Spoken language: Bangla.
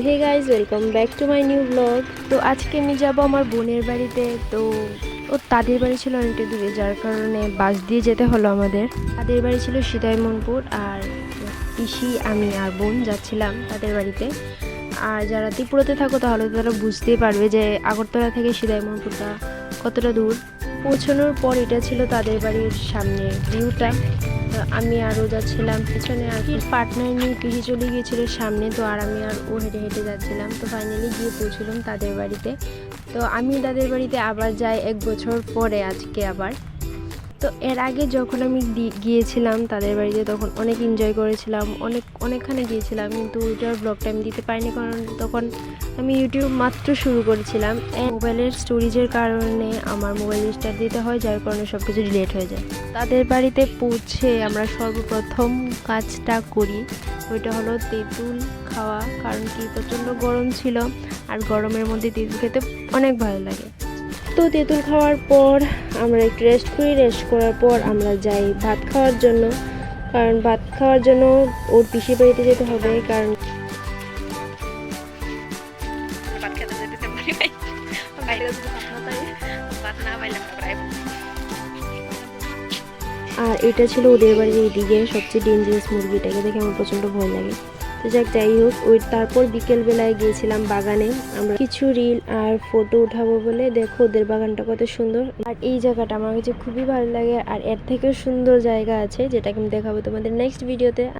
Hey guys, welcome back to my new blog. তো আজকে আমি যাব আমার বোনের বাড়িতে। তো তাদের বাড়ি ছিল অনেকটা দূরে, যার কারণে বাস দিয়ে যেতে হলো আমাদের। তাদের বাড়ি ছিল সিতাইমনপুর, আর পিসি, আমি আর বোন যাচ্ছিলাম তাদের বাড়িতে। আর যারা ত্রিপুরাতে থাকো তাহলে তারা বুঝতেই পারবে যে আগরতলা থেকে সিতাইমনপুরটা কতটা দূর। পৌঁছানোর পর এটা ছিল তাদের বাড়ির সামনের ভিউটা। আমি আরও যাচ্ছিলাম পিছনে, আর কি পার্টনার নিয়ে পিছিয়ে চলে গিয়েছিল সামনে। তো আর আমি আর ও হেঁটে হেঁটে যাচ্ছিলাম। তো ফাইনালি গিয়ে পৌঁছলাম তাদের বাড়িতে। তো আমি তাদের বাড়িতে আবার যাই 1 বছর পরে আজকে আবার। তো এর আগে যখন আমি গিয়েছিলাম তাদের বাড়িতে, তখন অনেক এনজয় করেছিলাম, অনেকখানে গিয়েছিলাম, কিন্তু ওইটার ব্লগটা আমি দিতে পারিনি, কারণ তখন আমি ইউটিউব মাত্র শুরু করেছিলাম। মোবাইলের স্টোরেজের কারণে আমার মোবাইল রিস্টার্ট দিতে হয়, যার কারণে সব কিছু ডিলিট হয়ে যায়। তাদের বাড়িতে পৌঁছে আমরা সর্বপ্রথম কাজটা করি, ওইটা হলো তেঁতুল খাওয়া। কারণ কি প্রচণ্ড গরম ছিল, আর গরমের মধ্যে তেঁতুল খেতে অনেক ভালো লাগে। তো তেঁতুল খাওয়ার পর আমরা একটু রেস্ট করি। রেস্ট করার পর আমরা যাই ভাত খাওয়ার জন্য, কারণ ভাত খাওয়ার জন্য ওর পিসির বাড়িতে যেতে হবে। কারণ আর এটা ছিল ওদের বাড়ির এইদিকে সবচেয়ে ডেঞ্জারাস মুরগিটাকে দেখে আমার প্রচণ্ড ভয় লাগে। তো যাই হোক, তারপর বিকেলবেলায় গিয়েছিলাম বাগানে। আমরা কিছু রিল আর ফটো উঠাবো বলে। দেখো ওদের বাগানটা কত সুন্দর, আর এই জায়গাটা আমার কাছে খুবই ভালো লাগে। আর এর থেকেও সুন্দর জায়গা আছে, যেটাকে আমি দেখাবো তোমাদের নেক্সট ভিডিওতে।